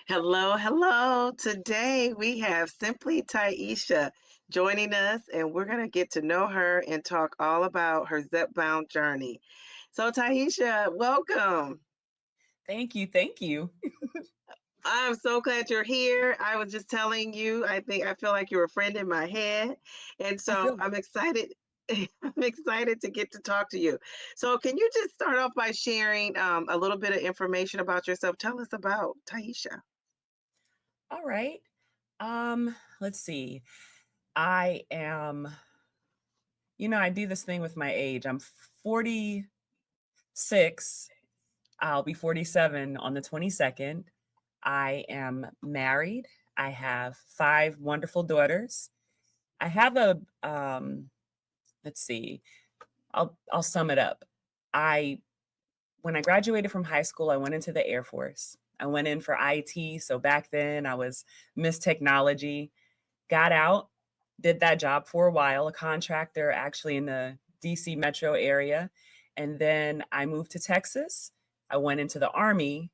Hello, hello. Today we have Simply Taisha joining us, and we're going to get to know her and talk all about her Zepbound journey. So, Taisha, welcome. Thank you, thank you. I'm so glad you're here. I was just telling you, I feel like you're a friend in my head, and I so feel I'm excited. I'm excited to get to talk to you. So, can you just start off by sharing a little bit of information about yourself? Tell us about Taisha. all right. Let's see. I am, I do this thing with my age. I'm 46. I'll be 47 on the 22nd. I am married. I have five wonderful daughters. I have let's see. I'll sum it up. I When I graduated from high school, I went into the Air Force. I went in for IT. So back then I was Miss Technology, got out, did that job for a while, a contractor actually in the DC metro area. And then I moved to Texas. I went into the Army,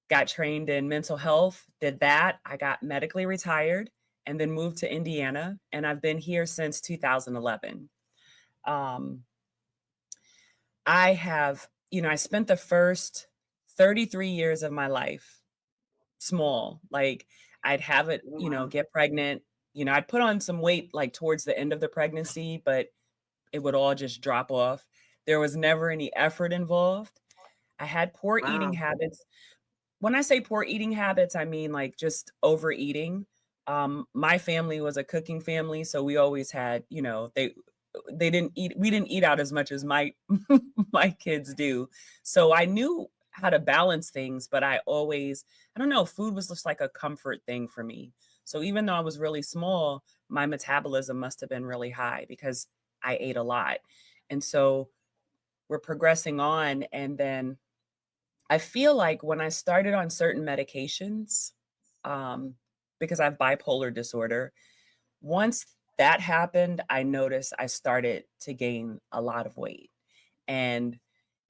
got trained in mental health, did that. I got medically retired and then moved to Indiana. And I've been here since 2011. Um, I spent the first 33 years of my life small. Like I'd have it, Wow. get pregnant. I'd put on some weight like towards the end of the pregnancy, but it would all just drop off. There was never any effort involved. I had poor eating Wow. habits. When I say poor eating habits, I mean like just overeating. My family was a cooking family, so we always had, they didn't eat we didn't eat out as much as my my kids do. So I knew how to balance things, but I don't know, food was just like a comfort thing for me. So even though I was really small, my metabolism must have been really high because I ate a lot. And so we're progressing on, and then I feel like when I started on certain medications, um, because I have bipolar disorder, once that happened, I noticed I started to gain a lot of weight. And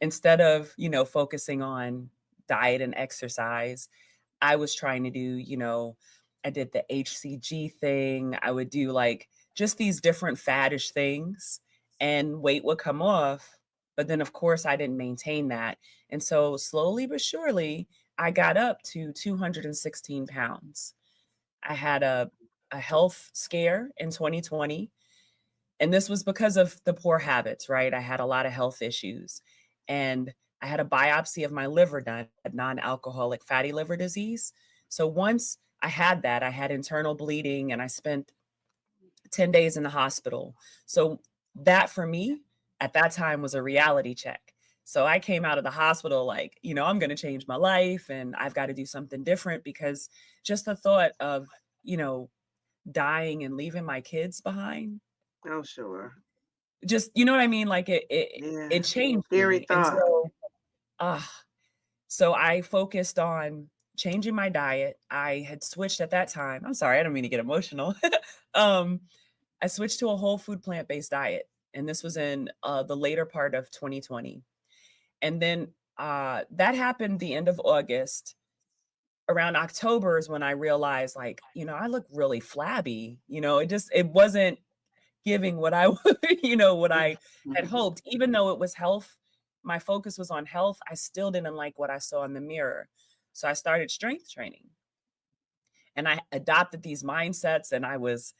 instead of, focusing on diet and exercise, I was trying to do, I did the HCG thing. I would do like just these different faddish things and weight would come off. But then, of course, I didn't maintain that. And so slowly but surely, I got up to 216 pounds. I had a health scare in 2020, and this was because of the poor habits, right? I had a lot of health issues, and I had a biopsy of my liver done, non-alcoholic fatty liver disease. So once I had that, I had internal bleeding and I spent 10 days in the hospital. So that for me at that time was a reality check. So I came out of the hospital like, I'm going to change my life and I've got to do something different because just the thought of, you know, dying and leaving my kids behind, Oh, sure. just, you know what I mean? Like it Yeah. changed Scary me. And thought. uh so I focused on changing my diet. I had switched at that time. I'm sorry, I don't mean to get emotional. um I switched to a whole food plant-based diet, and this was in the later part of 2020. And then that happened the end of August. Around October is when I realized, like, I look really flabby. It wasn't giving what I, what I had Mhm. hoped. Even though it was health, my focus was on health. I still didn't like what I saw in the mirror, so I started strength training, and I adopted these mindsets, and I was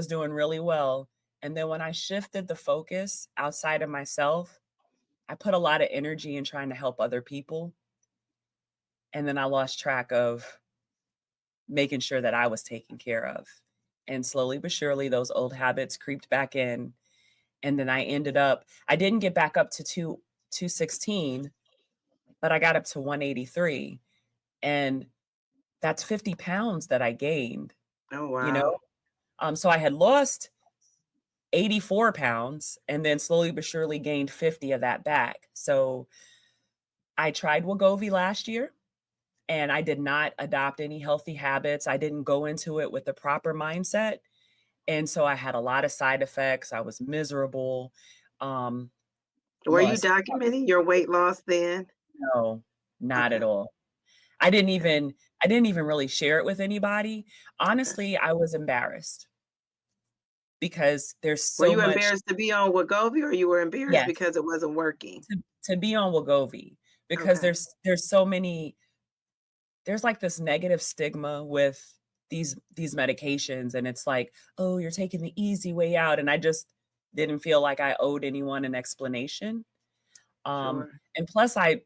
doing really well. And then when I shifted the focus outside of myself, I put a lot of energy in trying to help other people, and then I lost track of making sure that I was taken care of. And slowly but surely those old habits creeped back in, and then I didn't get back up to 216, but I got up to 183, and that's 50 pounds that I gained, Oh, you wow. know? So I had lost 84 pounds and then slowly but surely gained 50 of that back. So I tried Wegovy last year and I did not adopt any healthy habits. I didn't go into it with the proper mindset. And so I had a lot of side effects. I was miserable. Um, Were you Lost, documenting your weight loss then? no, not at Okay. all. I didn't Okay. even I didn't even really share it with anybody. Okay. Honestly, I was embarrassed because there's Were so you much. embarrassed to be on Wegovy or you were embarrassed Yes, because it wasn't working? to be on Wegovy because Okay, there's so many. There's, like, this negative stigma with these medications, and it's like, "Oh, you're taking the easy way out," and I just didn't feel like I owed anyone an explanation, sure. and plus I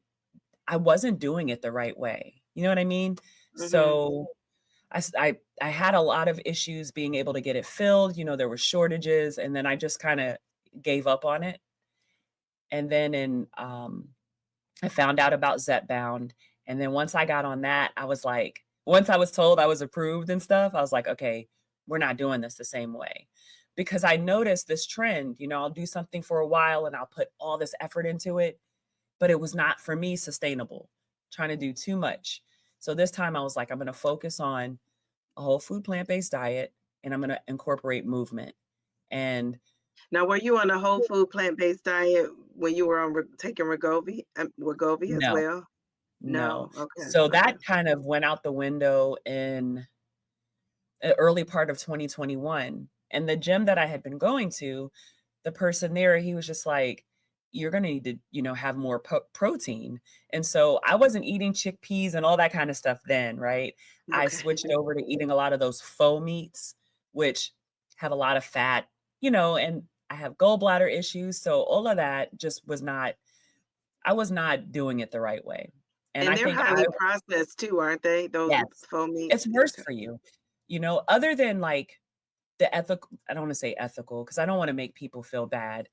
wasn't doing it the right way, you know what I mean? Mhm. So, I had a lot of issues being able to get it filled, there were shortages, and then I just kinda gave up on it, and then I found out about Zepbound, and then once I got on that, I was like once I was told I was approved and stuff, I was like, "Okay, we're not doing this the same way." Because I noticed this trend, I'll do something for a while and I'll put all this effort into it, but it was not for me sustainable, trying to do too much. So this time I was like, I'm gonna focus on a whole food plant-based diet and I'm gonna incorporate movement. And Now, were you on a whole food plant-based diet when you were on taking Wegovy as no, well? no. No. Okay. So Okay. that kind of went out the window in early part of 2021. And the gym that I had been going to, the person there, he was just like, "You're gonna need to, have more protein." And so I wasn't eating chickpeas and all that kind of stuff then, right? I Okay. switched over to eating a lot of those faux meats, which have a lot of fat, and I have gallbladder issues. So all of that just was not, I was not doing it the right way. And And I they're think highly processed too, aren't they? Those yes, faux meats? it's worse Okay. for you. Other than like the ethical, I don't wanna say ethical because I don't wanna make people feel bad.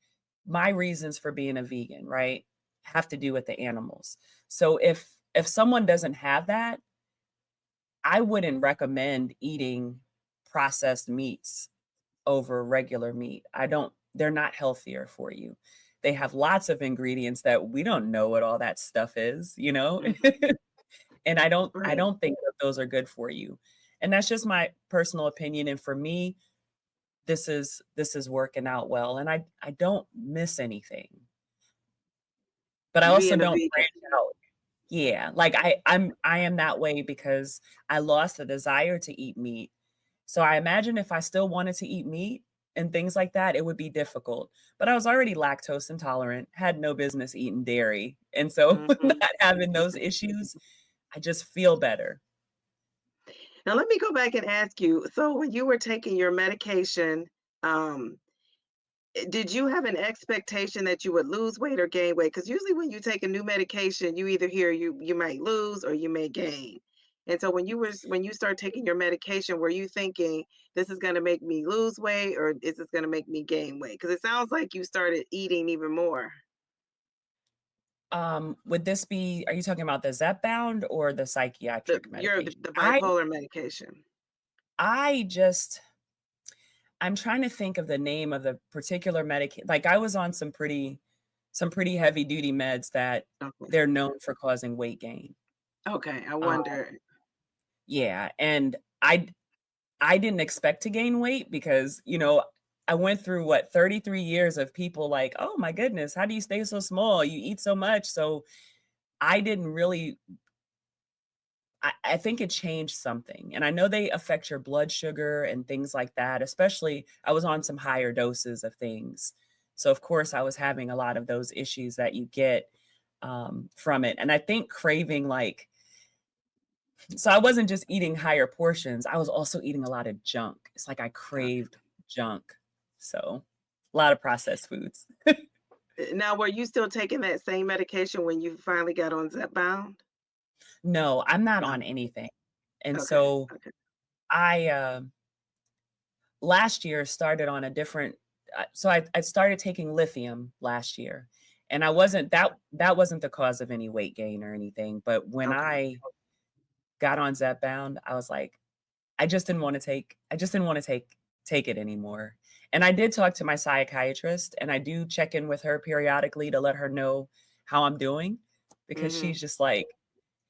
My reasons for being a vegan, right, have to do with the animals. So if someone doesn't have that, I wouldn't recommend eating processed meats over regular meat. I don't they're not healthier for you. They have lots of ingredients that we don't know what all that stuff is. Mhm. And I Right. don't think that those are good for you. And that's just my personal opinion, and for me, this is working out well, and I don't miss anything, but I also Being a don't vegan. branch out. Yeah, like I am that way because I lost the desire to eat meat. So I imagine if I still wanted to eat meat and things like that, it would be difficult. But I was already lactose intolerant, had no business eating dairy, and so Mhm. not having those issues, I just feel better. Now let me go back and ask you, so when you were taking your medication, um, did you have an expectation that you would lose weight or gain weight? Because usually when you take a new medication, you either hear you might lose or you may gain. And so when you start taking your medication, were you thinking this is going to make me lose weight or is this going to make me gain weight? Because it sounds like you started eating even more. Would this be are you talking about the Zepbound or the psychiatric medication? The I bipolar medication. I just I'm trying to think of the name of the particular like, I was on some pretty heavy duty meds that Okay. they're known for causing weight gain. Okay. I Um, wonder. yeah, and I didn't expect to gain weight because, I went through, 33 years of people like, "Oh my goodness, how do you stay so small? You eat so much." So, I didn't really I think it changed something, and I know they affect your blood sugar and things like that, especially I was on some higher doses of things. So, of course, I was having a lot of those issues that you get, from it, and I think craving, like so I wasn't just eating higher portions, I was also eating a lot of junk. It's like I Okay. craved junk. So, a lot of processed foods. Now, were you still taking that same medication when you finally got on Zepbound? No, I'm not No. on anything, and Okay. so Okay. I, last year started on a different so I started taking lithium last year, and I wasn't that wasn't the cause of any weight gain or anything, but when Okay. I got on Zepbound, I was like, I just didn't wanna take it anymore, and I did talk to my psychiatrist, and I do check in with her periodically to let her know how I'm doing, because Mhm. she's just like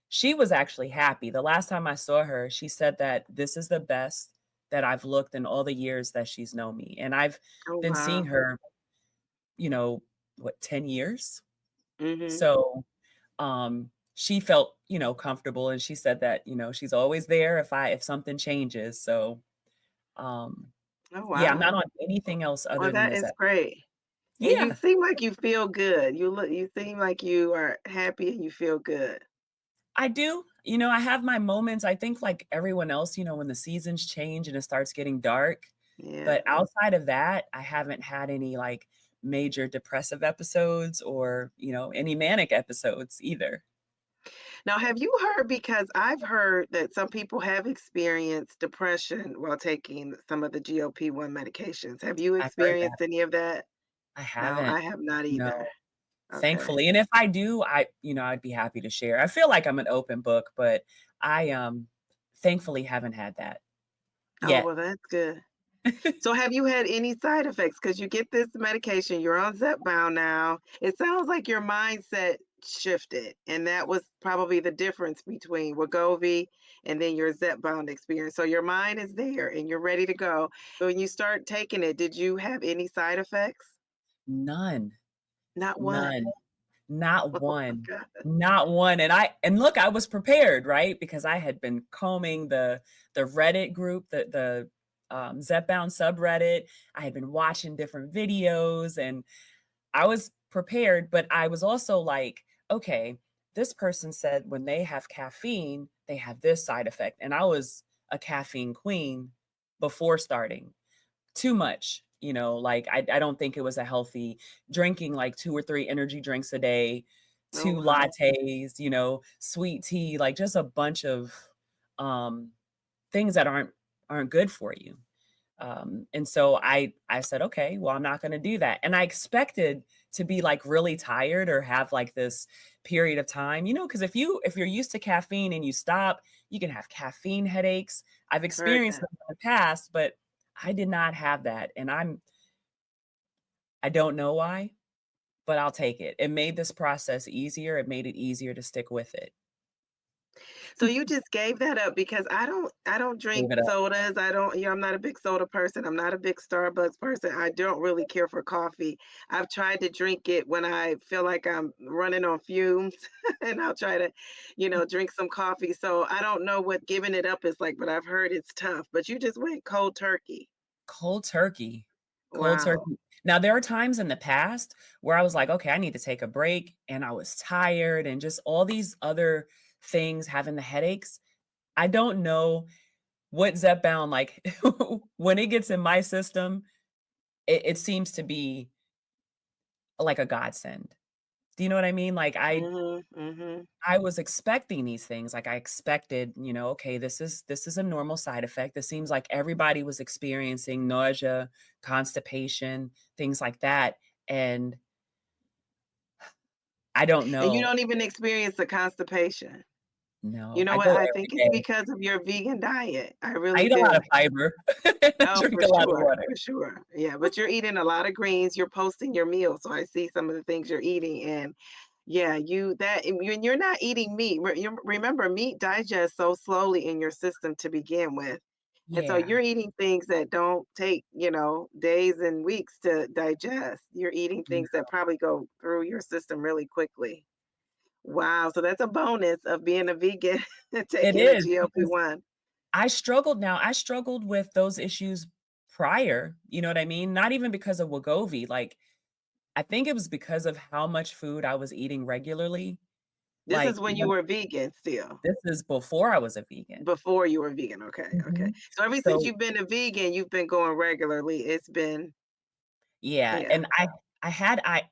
she was actually happy. The last time I saw her, she said that this is the best that I've looked in all the years that she's known me, and I've Oh, been seeing wow. her, you know, 10 years? Mhm. So, she felt, comfortable, and she said that, she's always there if something changes. So, um, Oh, yeah, I'm wow. not on anything else Well, other than that this. is great. And you Yeah, seem like you feel good. You seem like you are happy and you feel good. I do. I have my moments. I think like everyone else, when the seasons change and it starts getting dark. Yeah. But outside of that, I haven't had any like major depressive episodes or, any manic episodes either. Now, have you heard, because I've heard that some people have experienced depression while taking some of the GLP-1 medications. Have you I've heard that. experienced any of that? I No, haven't. I have not either. No, Okay. thankfully. And if I do, I'd be happy to share. I feel like I'm an open book, but I thankfully haven't had that Oh, yet. well, that's good. So have you had any side effects? Because you get this medication, you're on Zepbound now. It sounds like your mindset shifted, and that was probably the difference between Wegovy and then your Zepbound experience. So your mind is there and you're ready to go. But when you start taking it, did you have any side effects? None. Not one. None. Not Oh one. my God. Not one, and look, I was prepared, right? Because I had been combing the Reddit group, the Zepbound subreddit. I had been watching different videos, and I was prepared, but I was also like, "Okay, this person said when they have caffeine, they have this side effect," and I was a caffeine queen before starting. Too much, like, I don't think it was a healthy drinking, like, 2 or 3 energy drinks a day, Oh 2 wow. lattes, sweet tea, like, just a bunch of, um, things that aren't good for you. And so I said, "Okay, well, I'm not gonna do that." And I expected to be, like, really tired or have, like, this period of time, because if you're used to caffeine and you stop, you can have caffeine headaches. I've Heard experienced that. them in the past, but I did not have that, and I don't know why, but I'll take it. It made this process easier, it made it easier to stick with it. So you just gave that up, because I don't drink Gave it up. sodas. I don't, I'm not a big soda person. I'm not a big Starbucks person. I don't really care for coffee. I've tried to drink it when I feel like I'm running on fumes and I'll try to, drink some coffee. So I don't know what giving it up is like, but I've heard it's tough. But you just went cold turkey. Cold turkey. Cold Wow. turkey. Now, there are times in the past where I was like, "Okay, I need to take a break," and I was tired and just all these other things, having the headaches. I don't know what Zepbound, like, when it gets in my system, it seems to be like a godsend. Do you know what I mean? Like, Mhm. Mhm. I was expecting these things, like, I expected, "Okay, this is a normal side effect." This seems like everybody was experiencing nausea, constipation, things like that, and I don't And you know. don't even experience the constipation. You No, know I what? go I every think it's day. because of your vegan diet. I I really eat a lot do. of fiber, and I Oh, drink for a lot of sure, water. for sure. Yeah, but you're eating a lot of greens, you're posting your meals, so I see some of the things you're eating, and yeah, when you're not eating meat, you remember meat digests so slowly in your system to begin with, and so Yeah, you're eating things that don't take, days and weeks to digest. You're eating yeah, things that probably go through your system really quickly. Wow, so that's a bonus of being a vegan and it taking a is because GLP-1. I struggled with those issues prior, you know what I mean? Not even because of Wegovy, like, I think it was because of how much food I was eating regularly, This is like, when you were vegan still? this is before I was a vegan. Before you were vegan, okay, okay. Mhm. So ever since So, you've been a vegan, you've been going regularly. It's been, yeah, yeah. and I had I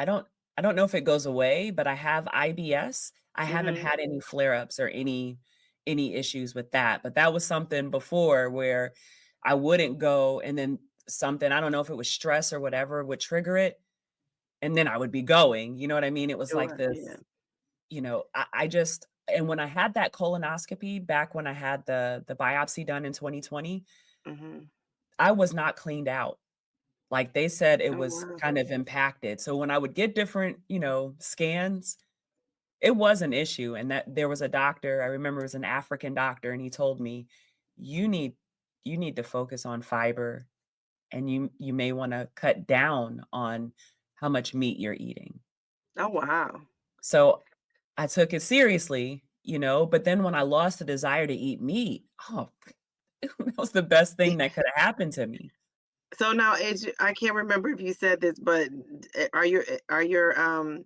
don't know if it goes away, but I have IBS. I haven't Mhm. had any flare-ups or any issues with that, but that was something before where I wouldn't go, and then something, I don't know if it was stress or whatever, would trigger it, and then I would be going, you know what I mean? It was like Sure, yeah. this, I just, and when I had that colonoscopy back when I had the biopsy done in 2020, Mhm. I was not cleaned out. Like, they said it Oh, was wow. kind of impacted. So when I would get different, scans, it was an issue, and that there was a doctor, I remember it was an African doctor, and he told me, "You need you need to focus on fiber, and you may wanna cut down on how much meat you're eating." Oh, wow. So I took it seriously, but then when I lost the desire to eat meat, oh, that was the best thing that could have happened to me. So now I can't remember if you said this, but are your,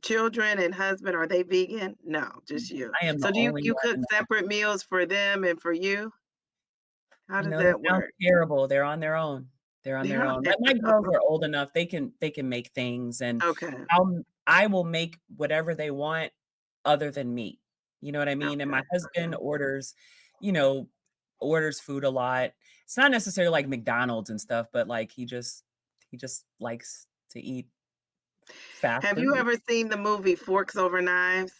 children and husband, are they vegan? No, just you. I am the So do you only you one cook in the house. separate meals for them and for you? How does That that sounds work? terrible. They're on their own. They're on their They're on own. there. But my girls are old enough, they can make things, and Okay, I will make whatever they want other than meat. You know what I mean? And okay, my husband okay. you know, orders food a lot. It's not necessarily like McDonald's and stuff, but like he just likes to eat fast Have you food. ever seen the movie Forks Over Knives?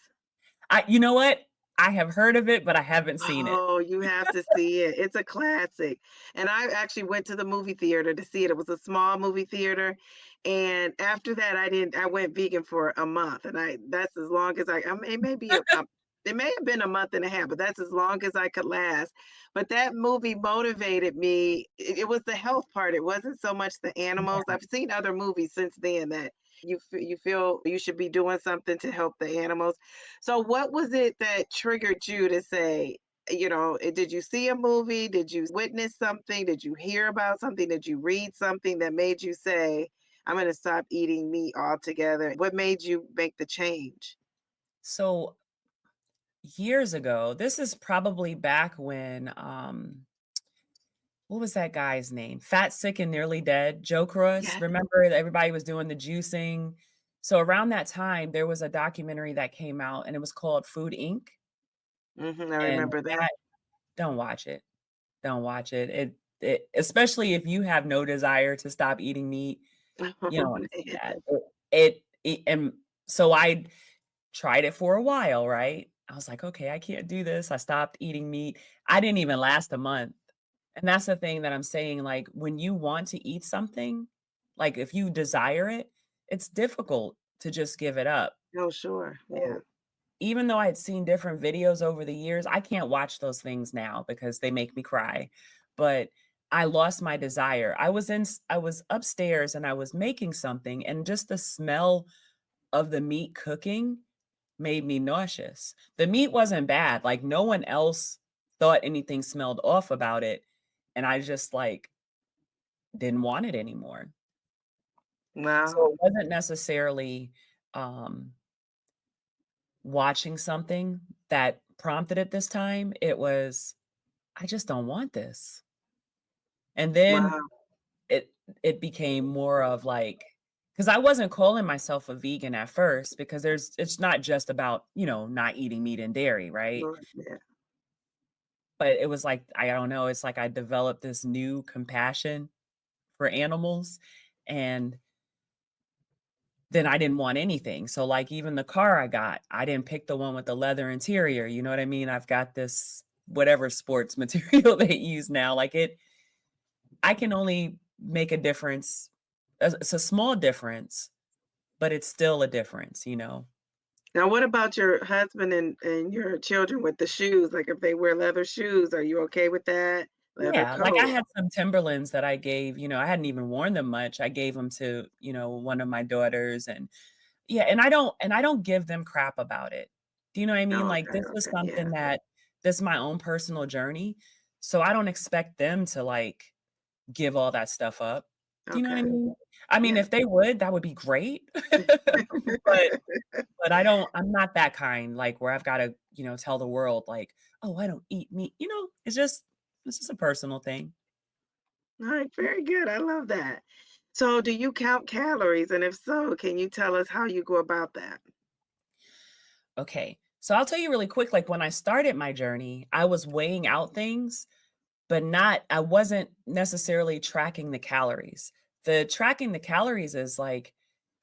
You know what? I have heard of it, but I haven't seen it. Oh, you have to see it. It's a classic. And I actually went to the movie theater to see it. It was a small movie theater. And after that, I went vegan for a month. And that's as long as it may be it may have been a month and a half, but that's as long as I could last. But that movie motivated me. It was the health part. It wasn't so much the animals. I've seen other movies since then that you feel you should be doing something to help the animals. So what was it that triggered you to say, did you see a movie? Did you witness something? Did you hear about something? Did you read something that made you say, I'm going to stop eating meat altogether? What made you make the change? So years ago, this is probably back when what was that guy's name? Fat, Sick, and Nearly Dead, Joe Cross. Yeah. Remember that everybody was doing the juicing? So around that time, there was a documentary that came out and it was called Food Inc. I And remember that. that don't watch it. Don't watch it. It especially if you have no desire to stop eating meat, you Oh, don't wanna see that. man. And so I tried it for a while, right? I was like, "Okay, I can't do this." I stopped eating meat. I didn't even last a month. And that's the thing that I'm saying, like, when you want to eat something, like, if you desire it, it's difficult to just give it up. Oh, sure. Yeah. So, even though I had seen different videos over the years, I can't watch those things now because they make me cry. But I lost my desire. I was upstairs and I was making something, and just the smell of the meat cooking made me nauseous. The meat wasn't bad, like, no one else thought anything smelled off about it, and I just, like, didn't want it anymore. So Wow. it wasn't necessarily, um, watching something that prompted it this time, it was, "I just don't want this." And then Wow. it it became more of, like, because I wasn't calling myself a vegan at first because it's not just about, not eating meat and dairy, right? Sure. Yeah. But it was like, I don't know, it's like I developed this new compassion for animals, and then I didn't want anything. So, like, even the car I got, I didn't pick the one with the leather interior, you know what I mean? I've got this whatever sports material they use now, like, I can only make a difference. It's a small difference, but it's still a difference, you know? Now, what about your husband and your children with the shoes? Like if they wear leather shoes, are you okay with that? Leather Yeah, like, I coat. had some Timberlands that I gave, I hadn't even worn them much. I gave them to, one of my daughters, and yeah, and I don't give them crap about it. Do you know what I mean? Oh, Like, okay, this was okay, yeah. something that this is my own personal journey, so I don't expect them to, like, give all that stuff up. Do you know what I Okay. mean? I mean, Yeah. if they would, that would be great, but I'm not that kind, like, where I've gotta, tell the world, like, "Oh, I don't eat meat," it's just a personal thing. All right, very good. I love that. So, do you count calories? And if so, can you tell us how you go about that? Okay, so I'll tell you really quick, like, when I started my journey, I was weighing out things, but not I wasn't necessarily tracking the calories. The tracking the calories is, like,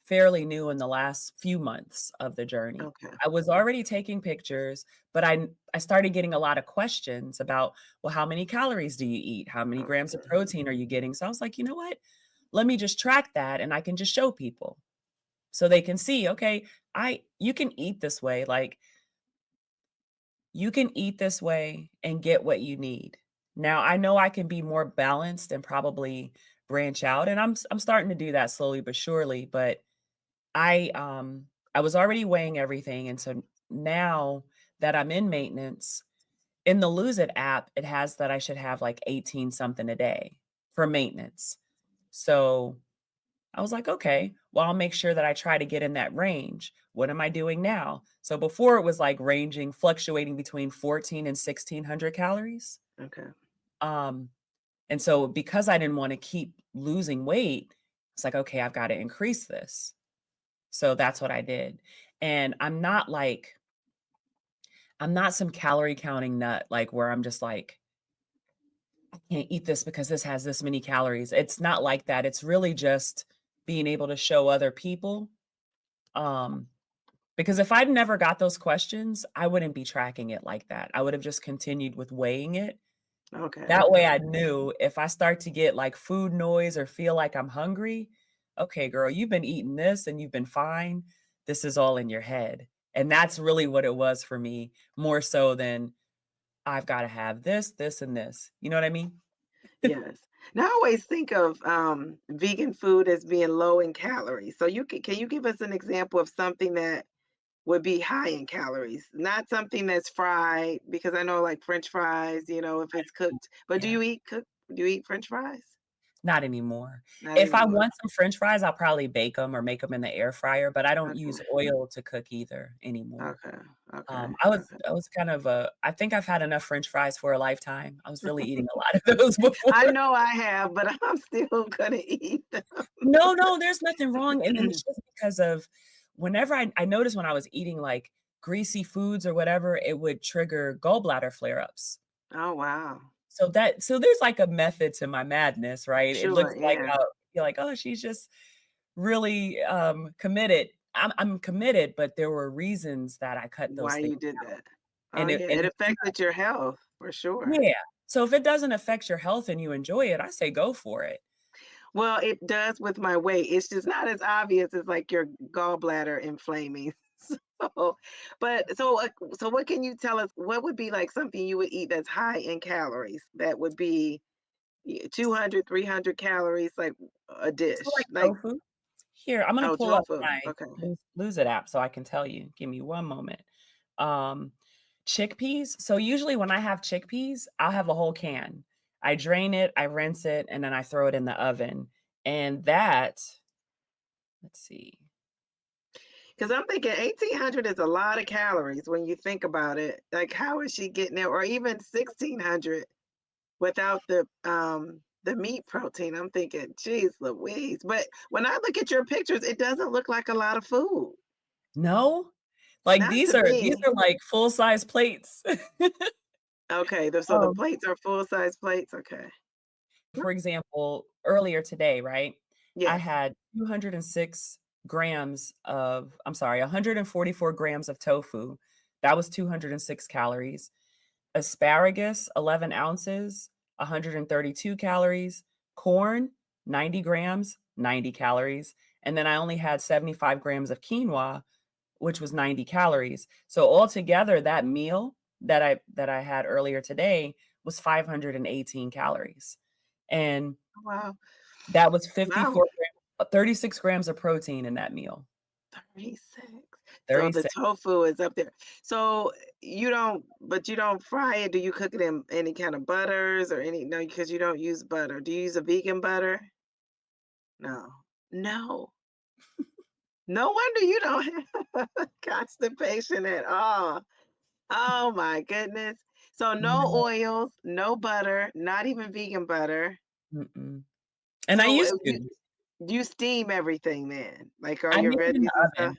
fairly new in the last few months of the journey. Okay. I was already taking pictures, but I started getting a lot of questions about, "Well, how many calories do you eat? How many grams of Okay. protein are you getting?" So I was like, "You know what? Let me just track that, and I can just show people so they can see, okay, I you can eat this way, like, you can eat this way and get what you need. Now, I know I can be more balanced and probably branch out, and I'm starting to do that slowly but surely, but I I was already weighing everything, and so now that I'm in maintenance, in the Lose It app, it has that I should have like 18 something a day for maintenance. So I was like, okay, well, I'll make sure that I try to get in that range. What am I doing now? So before it was like ranging, fluctuating between 14 and 1600 calories. Okay. Um, and so because I didn't want to keep losing weight, it's like, okay, I've got to increase this. So that's what I did. And I'm not some calorie counting nut, like where I'm just like, I can't eat this because this has this many calories. It's not like that. It's really just being able to show other people. Um, because if I'd never got those questions, I wouldn't be tracking it like that. I would have just continued with weighing it. Okay. That way I knew if I start to get like food noise or feel like I'm hungry, okay, girl, you've been eating this and you've been fine. This is all in your head. And that's really what it was for me, more so than I've got to have this, this, and this. You know what I mean? Yes. Now, I always think of vegan food as being low in calories. So can you give us an example of something that would be high in calories, not something that's fried, because I know like French fries, if it's cooked. But Yeah. do you eat French fries? Not anymore. Not If I anymore. want some french fries, I'll probably bake them or make them in the air fryer, but I don't use Okay. oil to cook either anymore. Okay. Okay. I was kind of I think I've had enough french fries for a lifetime. I was really eating a lot of those I before. know I have, but I'm still gonna eat them. No, no, there's nothing wrong, and it's just because of whenever I noticed when I was eating, like, greasy foods or whatever, it would trigger gallbladder flare-ups. Oh, wow. So there's, like, a method to my madness, right? It looks Sure, like, yeah. you're like, "Oh, she's just really, committed." I'm committed, but there were reasons that I cut those Why things you did that? Oh, and yeah, it it's affected your health for sure. yeah. So if it doesn't affect your health and you enjoy it, I say go for it. Well, it does with my weight. It's just not as obvious as like your gallbladder inflaming. So, so what can you tell us? What would be like something you would eat that's high in calories? That would be 200, 300 calories, like a So, dish. like Like, tofu here, I'm gonna oh, pull up tofu. my Okay. Lose It app so I can tell you. Give me one moment. Um, chickpeas. So usually when I have chickpeas, I'll have a whole can. I drain it, I rinse it, and then I throw it in the oven. And that, let's see. Because I'm thinking 1,800 is a lot of calories when you think about it. Like, how is she getting there? Or even 1,600 without the meat protein. I'm thinking, geez Louise. But when I look at your pictures, it doesn't look like a lot of food. No? Like Not to these me. are like full size plates. Okay, so the Um, plates are full-size plates. Okay. for example, earlier today, right? I Yes. had 206 grams of, I'm sorry, 144 grams of tofu. That was 206 calories. Asparagus, 11 ounces, 132 calories. Corn, 90 grams, 90 calories. And then I only had 75 grams of quinoa, which was 90 calories. So altogether, that meal that I had earlier today was 518 calories. And Wow. that was Wow. 36 grams of protein in that meal. 36. So the 36. tofu is up there. So you don't fry it. Do you cook it in any kind of butters or any, no, because you don't use butter. Do you use a vegan butter? No. No. No wonder you don't have constipation at all. Oh my goodness. So no No, oils, no butter, not even vegan butter. mm-mm. And I So used you to. you steam everything then? Like all I your made it in veggies the and stuff? oven.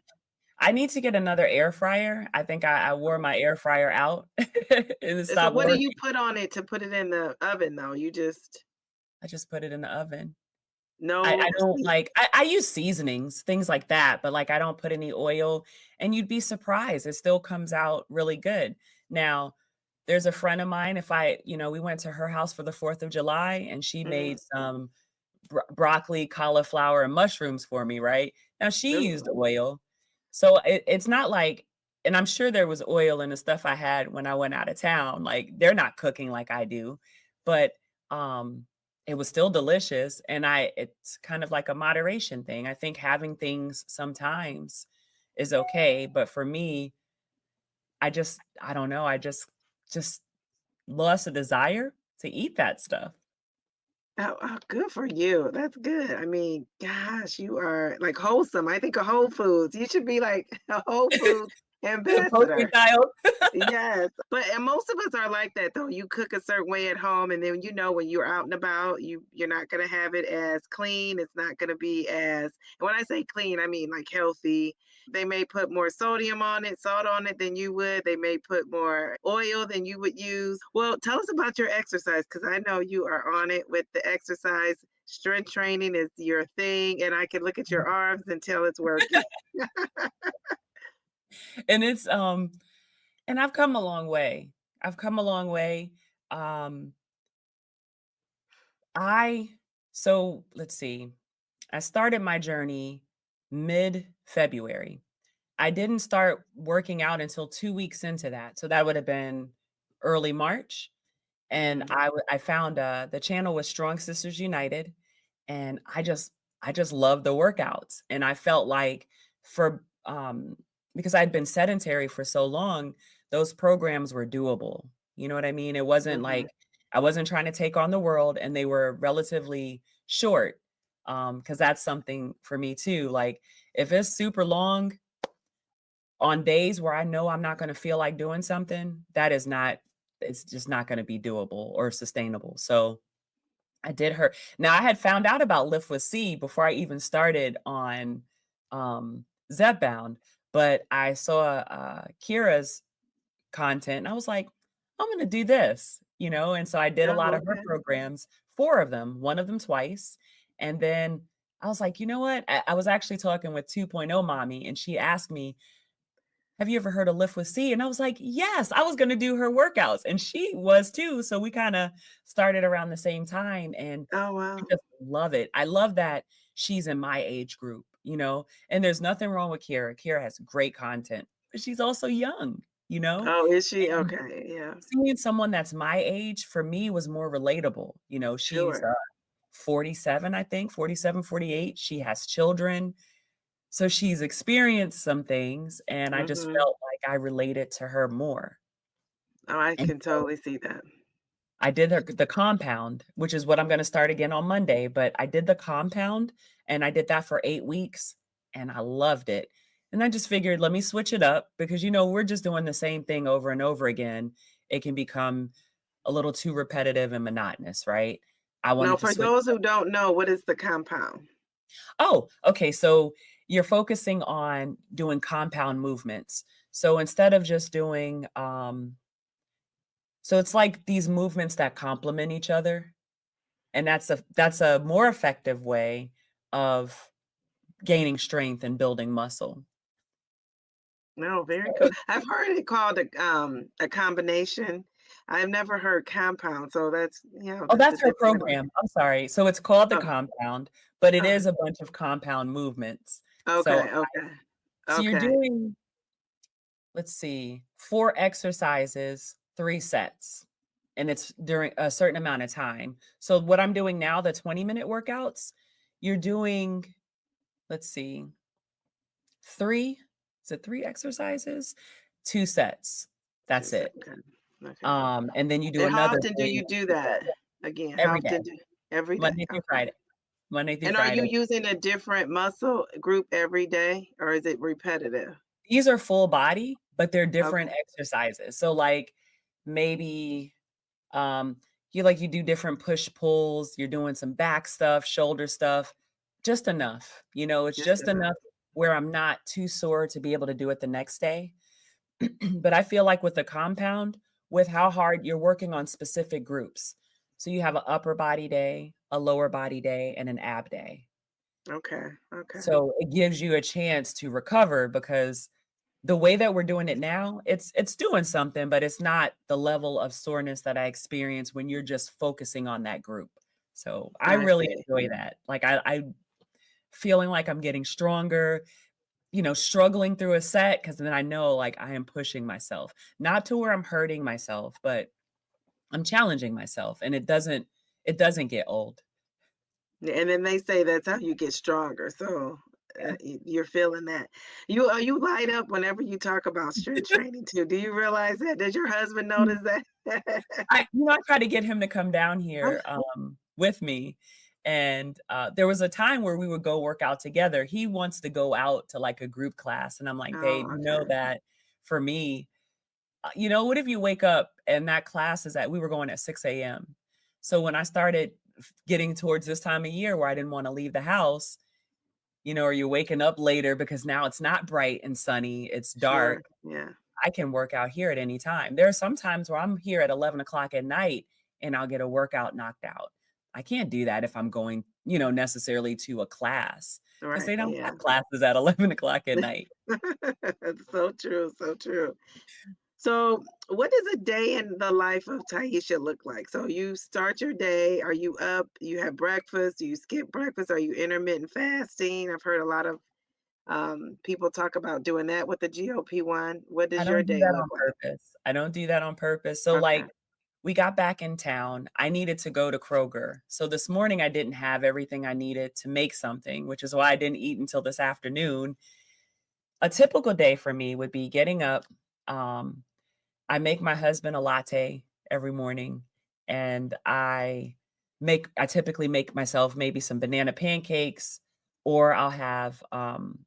I need to get another air fryer. I think I wore my air fryer out and it So stopped what do you working. put on it to put it in the oven though? You just I just put it in the oven. I no don't see, like I use seasonings, things like that, but, like, I don't put any oil, and you'd be surprised, it still comes out really good. Now, there's a friend of mine, if I we went to her house for the 4th of July, and she mhm, made some broccoli, cauliflower, and mushrooms for me, right? Now she used ooh, oil. So it's not like and I'm sure there was oil in the stuff I had when I went out of town. Like they're not cooking like I do, but um it was still delicious and it's kind of like a moderation thing. I think having things sometimes is okay, but for me, I don't know, just lost a desire to eat that stuff. Oh, oh, good for you. That's good. I mean, gosh, you are like wholesome. I think of Whole Foods. You should be like a Whole Foods The poster ambassador. child. Yes, but and most of us are like that though. You cook a certain way at home, and then you know when you're out and about, you're not gonna have it as clean. It's not gonna be as, and when I say clean, I mean like healthy. They may put more sodium on it, salt on it than you would. They may put more oil than you would use. Well, tell us about your exercise because I know you are on it with the exercise. Strength training is your thing, and I can look at your arms and tell it's working. And and I've come a long way. I've come a long way. Um, I so let's see. I started my journey mid-February. I didn't start working out until 2 weeks into that, so that would have been early March, and Mhm. I found, the channel was Strong Sisters United, and I just loved the workouts, and I felt like for, because I'd been sedentary for so long, those programs were doable, you know what I mean? It wasn't Mhm. like I wasn't trying to take on the world, and they were relatively short, because that's something for me too, like, if it's super long, on days where I know I'm not gonna feel like doing something, that is not it's just not gonna be doable or sustainable, so I did her now I had found out about Lift with C before I even started on, Zepbound, but I saw, Kira's content, and I was like, "I'm gonna do this," you know, and so I did a lot Oh, of her okay. programs, 4 of them, 1 of them twice, and then I was like, "You know what?" I was actually talking with 2.0 Mommy, and she asked me, "Have you ever heard of Lift with C?" And I was like, "Yes, I was gonna do her workouts," and she was too, so we kinda started around the same time, and Oh, I wow. just love it. I love that she's in my age group, you know, and there's nothing wrong with Kira. Kira has great content, but she's also young, you know, Oh, is she? and Okay, yeah, seeing someone that's my age for me was more relatable, you know, she's, sure. 47, I think, 47, 48. She has children, so she's experienced some things, and I just Mhm. felt like I related to her more, Oh, I and can so totally see that. I did the compound, which is what I'm gonna start again on Monday, but I did the compound, and I did that for 8 weeks, and I loved it, and I just figured, let me switch it up because, you know, we're just doing the same thing over and over again. It can become a little too repetitive and monotonous, right? I Now, wanted to for switch those it up. who don't know, what is the compound? Oh, okay, so you're focusing on doing compound movements. So instead of just doing, so it's like these movements that complement each other. And that's a more effective way of gaining strength and building muscle. No, very cool. I've heard it called a combination. I've never heard compound, so Oh, that's a that's her different way. program. I'm sorry. So it's called the Oh, compound, but it oh, is a bunch of compound movements. So okay, okay, so you're okay. doing, let's see, 4 exercises, 3 sets, and it's during a certain amount of time. So what I'm doing now, the 20-minute workouts, you're doing, let's see, 3 is it 3 exercises? 2 sets. Two That's it. seconds. Okay. And then you do And how another often do 3, you do 2 that? sets Again, how every day, often do every day? Monday through Okay. Friday. Monday through And are you Friday. using a different muscle group every day, or is it repetitive? These are full body, but they're Okay. different exercises. So, like, maybe, um, you do different push-pulls, you're doing some back stuff, shoulder stuff, just enough, you know, it's Just just enough. enough where I'm not too sore to be able to do it the next day. But I feel like with the compound, with how hard you're working on specific groups. So you have an upper body day, a lower body day, and an ab day. Okay. Okay. So it gives you a chance to recover because the way that we're doing it now, it's doing something, but it's not the level of soreness that I experience when you're just focusing on that group. So I I really see. enjoy that. Like I feeling like I'm getting stronger, you know, struggling through a set because then I know like I am pushing myself, not to where I'm hurting myself, but I'm challenging myself and it doesn't get old. Yeah, and then they say that's how you get stronger. So you're feeling that. You light up whenever you talk about strength training too. Do you realize that? Does your husband Mm. notice that? I try to get him to come down Oh, here, with me, and, there was a time where we would go work out together. He wants to go out to, like, a group class, and I'm like, "Babe, oh, you know okay. that for me, what if you wake up and that class is at we were going at 6 AM. So when I started getting towards this time of year where I didn't wanna leave the house, or you're waking up later because now it's not bright and sunny, it's dark, Sure. Yeah. I can work out here at any time. There are some times where I'm here at 11 o'clock at night and I'll get a workout knocked out. I can't do that if I'm going, necessarily to a class because Right. they don't Yeah. have classes at 11 o'clock at night. That's so true. So true. So, what does a day in the life of Taisha look like? So, you start your day. Are you up? You have breakfast? Do you skip breakfast? Are you intermittent fasting? I've heard a lot of people talk about doing that with the GOP-1. What I does your don't do day that look on like? purpose. I don't do that on purpose. So, Okay. like, we got back in town. I needed to go to Kroger. So this morning I didn't have everything I needed to make something, which is why I didn't eat until this afternoon. A typical day for me would be getting up. Um, I make my husband a latte every morning, and I typically make myself maybe some banana pancakes, or I'll have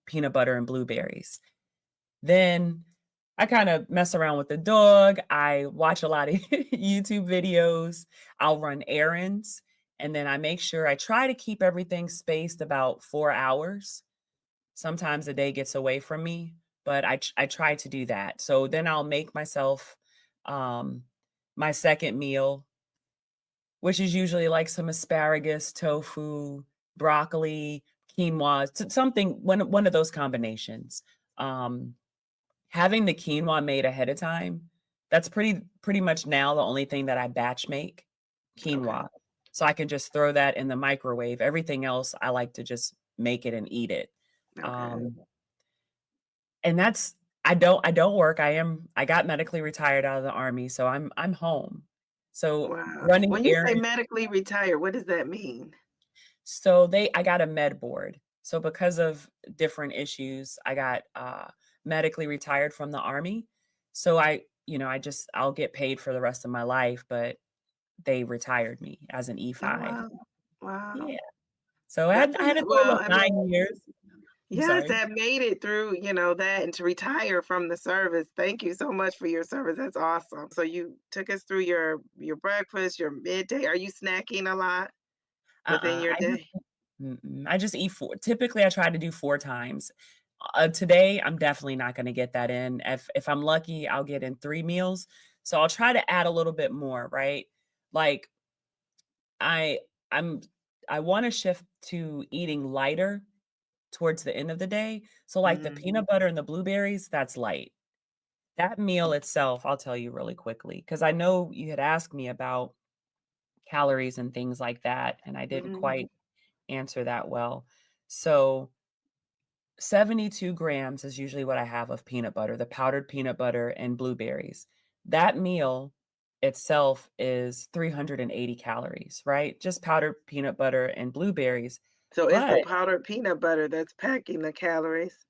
peanut butter and blueberries. Then I kinda mess around with the dog, I watch a lot of YouTube videos, I'll run errands, and then I make sure I try to keep everything spaced about 4 hours. Sometimes the day gets away from me, but I try to do that. So then I'll make myself, um, my second meal, which is usually like some asparagus, tofu, broccoli, quinoa, something one of those combinations. Um Having the quinoa made ahead of time, that's pretty much now the only thing that I batch make, Okay. quinoa. So I can just throw that in the microwave. Everything else, I like to just make it and eat it. Okay. Um, and that's I don't work. I got medically retired out of the army, so I'm home. So Wow. running When you say errands medically retired, what does that mean? I got a med board. So because of different issues, I got, medically retired from the army. So I'll get paid for the rest of my life, but they retired me as an Oh, E5. wow. Wow. Yeah. So I That's had I had a total well, of I mean, 9 years. I'm yes, sorry. that made it through, that and to retire from the service. Thank you so much for your service. That's awesome. So you took us through your breakfast, your midday. Are you snacking a lot within Uh-uh, your I just day? I just eat 4 typically, I try to do 4 times. Today, I'm definitely not gonna get that in. If I'm lucky, I'll get in 3 meals. So I'll try to add a little bit more, right? Like, I I'm I wanna shift to eating lighter towards the end of the day. So, like, the Mhm. peanut butter and the blueberries, that's light. That meal itself, I'll tell you really quickly because I know you had asked me about calories and things like that, and I didn't Mhm. quite answer that well. So 72 grams is usually what I have of peanut butter, the powdered peanut butter and blueberries. That meal itself is 380 calories, right? Just powdered peanut butter and blueberries. So it's the But powdered peanut butter that's packing the calories?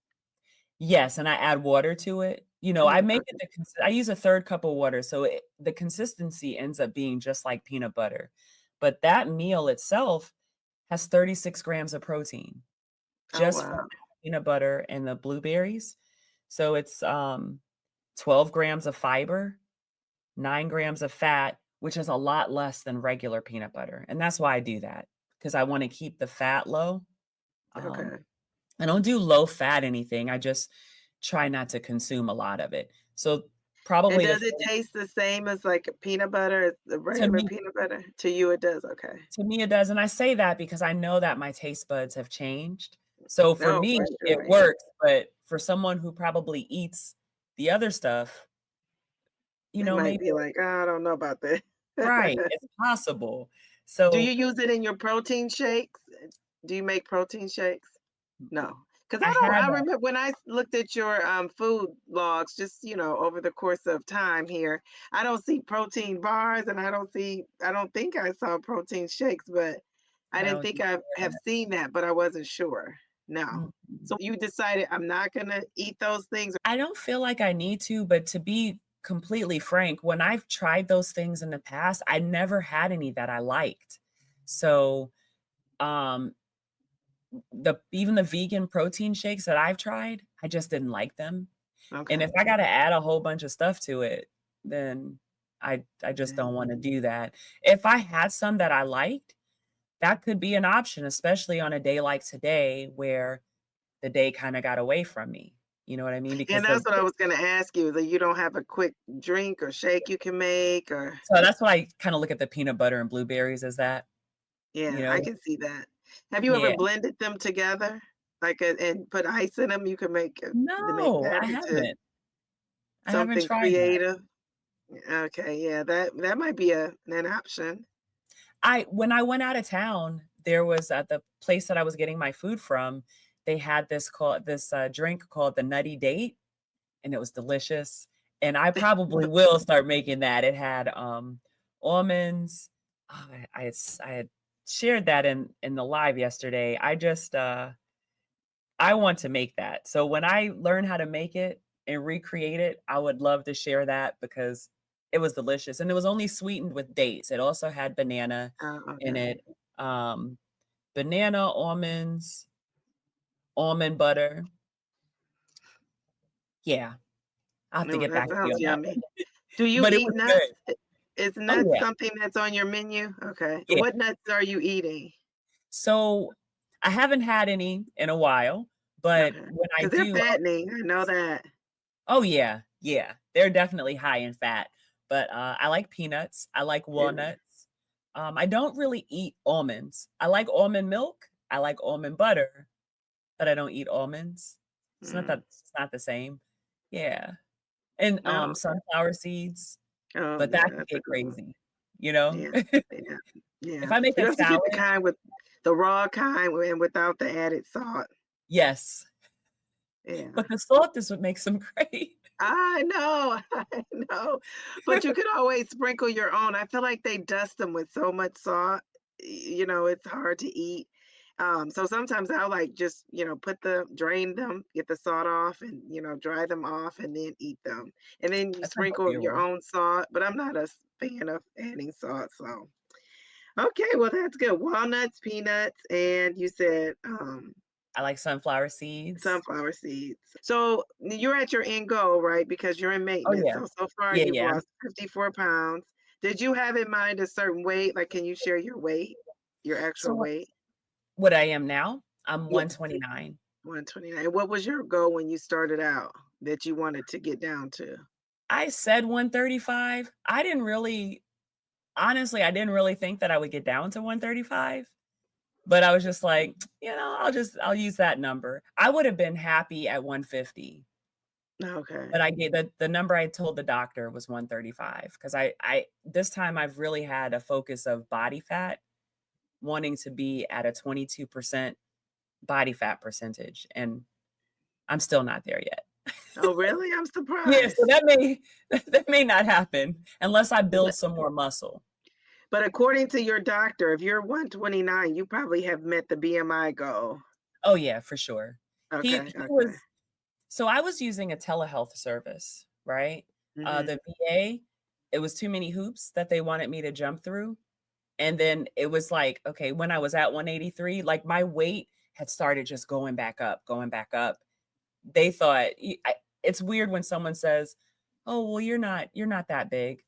yes, and I add water to it. I Mm, make it okay. I use a third cup of water, so the consistency ends up being just like peanut butter. But that meal itself has 36 grams of protein Oh, just from wow. the peanut butter and the blueberries. So it's 12 grams of fiber, 9 grams of fat, which is a lot less than regular peanut butter. And that's why I do that because I want to keep the fat low. Um, Okay. I don't do low fat anything. I just try not to consume a lot of it. So And probably does it taste the same as, like, peanut butter, as the to regular me peanut butter? To you, it does, okay. to me it does. And I say that because I know that my taste buds have changed. So for Oh, me, for it sure, yeah. works. But for someone who probably eats the other stuff, They might maybe be like, "Oh, I don't know about that." right, it's possible. Do you So use it in your protein shakes? Do you make protein shakes? No, because I I had remember when I looked at your, food logs just, over the course of time here, I don't see protein bars, and I don't think I saw protein shakes, but I I didn't don't think do I any of have that. seen that, but I wasn't sure. No. Mhm. So you decided, "I'm not gonna eat those things." I don't feel like I need to, but to be completely frank, when I've tried those things in the past, I never had any that I liked. So, um, the even the vegan protein shakes that I've tried, I just didn't like them. And if Okay. I gotta add a whole bunch of stuff to it, then I just Yeah. don't wanna do that. If I had some that I liked, that could be an option, especially on a day like today where the day kinda got away from me. You know what I mean? Because And that's what I was gonna ask you, that you don't have a quick drink or shake you can make, or so that's why I kinda look at the peanut butter and blueberries as that, you yeah, I know? can see that. Have you ever Yeah. blended them together? Like, and put ice in them? You can make, to make No, that I into haven't. I haven't something tried that. creative? Okay, yeah, that might be an option. I when I went out of town, there was at the place that I was getting my food from, they had this drink called the Nutty Date, and it was delicious, and I probably will start making that. It had, almonds. Oh, I had shared that in the live yesterday. I want to make that. So when I learn how to make it and recreate it, I would love to share that because it was delicious, and it was only sweetened with dates. It also had banana Oh, in okay. it, um, banana, almonds, almond butter. Yeah, I'll have to No, get that back to you sounds on that yummy. one, Do you but it eat was good. nuts? Is Oh, nuts yeah, something that's on your menu? Okay. yeah. What nuts are you eating? So, I haven't had any in a while, but Okay, when I because 'Cause they're do fattening, I know that. oh, yeah, yeah, they're definitely high in fat, but, I like peanuts, I like Yeah. walnuts, I don't really eat almonds. I like almond milk, I like almond butter, but I don't eat almonds. Mm. It's not the same. Yeah, and, No, okay. sunflower seeds, Oh, but yeah, that could that's a get good one. crazy, you know? Yeah, yeah, If yeah. I make You a have to get the salad kind with the raw kind and without the added salt. yes, Yeah. but the salt is what makes them great. I know, I know, but you could always sprinkle your own. I feel like they dust them with so much salt, it's hard to eat. So sometimes I'll, like, just, drain them, get the salt off, and, dry them off and then eat them. And then you That's a sprinkle healthier your way. own salt, but I'm not a fan of adding salt, so okay, well, that's good. Walnuts, peanuts, and you said, I like sunflower seeds. sunflower seeds. So you're at your end goal, right? Because you're in Oh, maintenance. yeah. So far Yeah, you've yeah. lost 54 pounds. Did you have in mind a certain weight? Like, can you share your weight, your So actual weight? what I am now, I'm Yeah, 129. 129. What was your goal when you started out that you wanted to get down to? I said 135. I didn't really honestly, I didn't really think that I would get down to 135, but I was just like, I'll use that number. I would have been happy at 150, Okay. but I gave the number I told the doctor was 135 because I this time I've really had a focus of body fat, wanting to be at a 22% body fat percentage, and I'm still not there yet. Oh, really? I'm Yeah, so surprised. that may not happen unless I build some more muscle. But according to your doctor, if you're 129, you probably have met the BMI goal. Oh, yeah, for sure. Okay, He okay. was so I was using a telehealth service, right? Mhm. The VA, it was too many hoops that they wanted me to jump through, and then it was like, okay, when I was at 183, like, my weight had started just going back up, going back up. They thought it's weird when someone says, "Oh, well, you're not that big."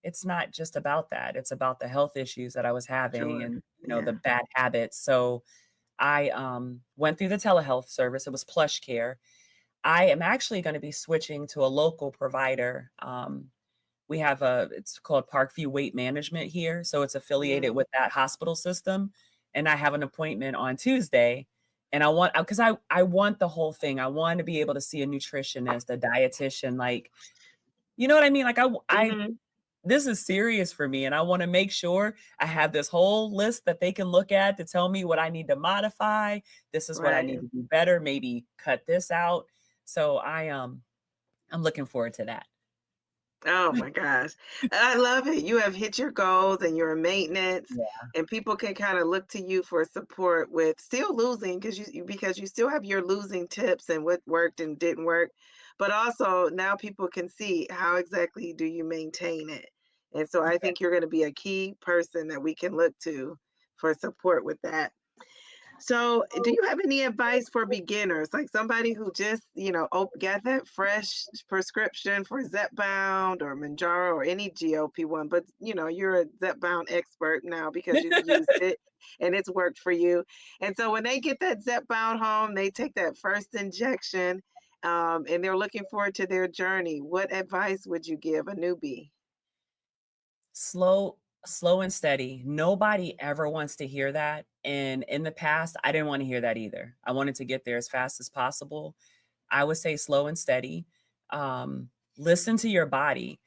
It's not just about that. It's about the health issues that I was having Sure. and, the Yeah. bad habits. So I went through the telehealth service. It was Plush Care. I am actually going to be switching to a local provider. We have it's called Parkview Weight Management here. So it's Mhm. affiliated with that hospital system. And I have an appointment on Tuesday. And because I want the whole thing. I want to be able to see a nutritionist, a dietitian, like, you know what I mean? Like I Mhm. this is serious for me, and I wanna make sure I have this whole list that they can look at to tell me what I need to modify. This is what I need Right. to do better, maybe cut this out. So I'm looking forward to that. Oh my gosh. I love it. You have hit your goals and you're in maintenance, Yeah, and people can kind of look to you for support with still losing because because you still have your losing tips and what worked and didn't work. But also now people can see how exactly do you maintain it. And so I yeah. think you're going to be a key person that we can look to for support with that. So, do you have any advice for beginners, like somebody who just, got that fresh prescription for Zepbound or Manjaro or any GLP-1, but you're a Zepbound expert now because you've used it and it's worked for you. And so when they get that Zepbound home, they take that first injection, and they're looking forward to their journey. What advice would you give a newbie? Slow and steady. Nobody ever wants to hear that, and in the past, I didn't wanna hear that either. I wanted to get there as fast as possible. I would say slow and steady. Listen to your body.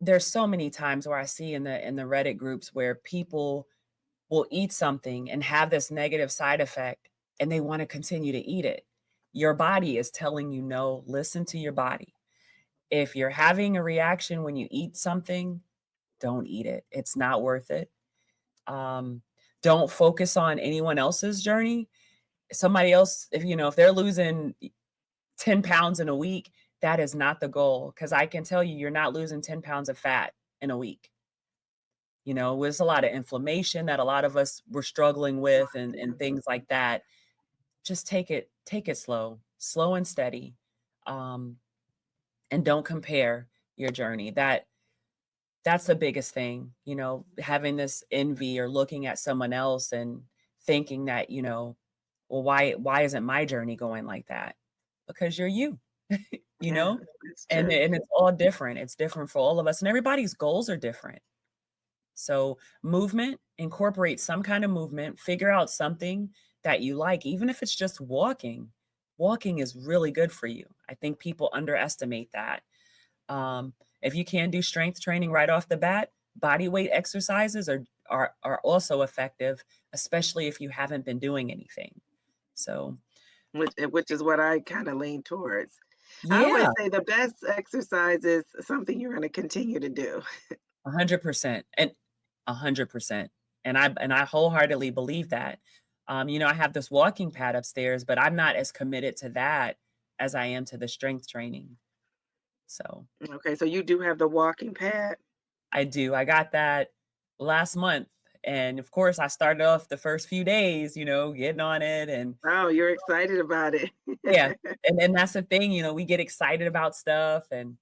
There's so many times where I see in the Reddit groups where people will eat something and have this negative side effect, and they wanna continue to eat it. Your body is telling you, "No." Listen to your body. If you're having a reaction when you eat something, don't eat it. It's not worth it. Um, don't focus on anyone else's journey. Somebody else, if they're losing 10 pounds in a week, that is not the goal. Cause I can tell you, you're not losing 10 pounds of fat in a week. There's a lot of inflammation that a lot of us were struggling with and things like that. Just take it slow and steady. Um, and don't compare your journey. That's the biggest thing, having this envy or looking at someone else and thinking that, well, why isn't my journey going like that? Because you're you, you Yeah, know? that's And true. and it's all different. It's different for all of us, and everybody's goals are different. So, movement, incorporate some kind of movement, figure out something that you like, even if it's just walking. Walking is really good for you. I think people underestimate that. If you can do strength training right off the bat, body weight exercises are also effective, especially if you haven't been doing anything. So, Which is what I kinda lean towards. I always yeah, say the best exercise is something you're gonna continue to do. 100% and 100%. And I wholeheartedly believe that. I have this walking pad upstairs, but I'm not as committed to that as I am to the strength training. So, Okay, so you do have the walking pad? I do. I got that last month. And of course, I started off the first few days, getting on it. And Oh, you're excited about it. yeah, and that's the thing, we get excited about stuff. And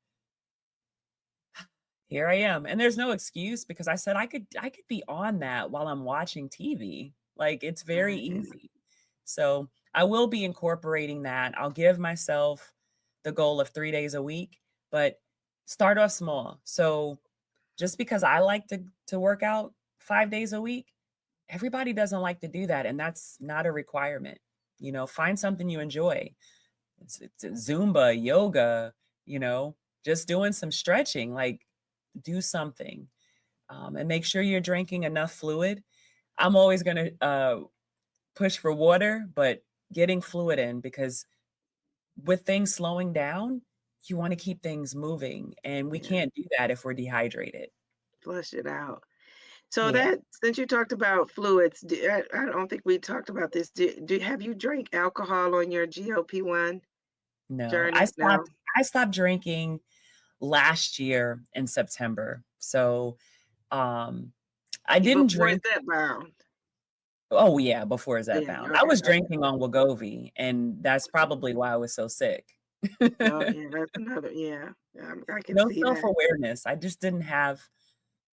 here I am. And there's no excuse because I said I could be on that while I'm watching TV. Like it's very Mhm. easy. So I will be incorporating that. I'll give myself the goal of 3 days a week, but start off small. So just because I like to work out 5 days a week, everybody doesn't like to do that, and that's not a requirement. Find something you enjoy. It's Zumba, yoga, you know, just doing some stretching, like do something. And make sure you're drinking enough fluid. I'm always gonna push for water, but getting fluid in because with things slowing down, you want to keep things moving, and we Yeah, can't do that if we're dehydrated. flush it out. So Yeah. that since you talked about fluids, I don't think we talked about this. Have you drank alcohol on your GLP-1 No, I journey? No? stopped I stopped drinking last year in September. So, um, I didn't Before drink. Zepbound? Oh, yeah, before Yeah, Zepbound. I okay, was okay, drinking on Wegovy, and that's probably why I was so sick. oh, yeah, that's another yeah, I can No see that. self-awareness. I just didn't have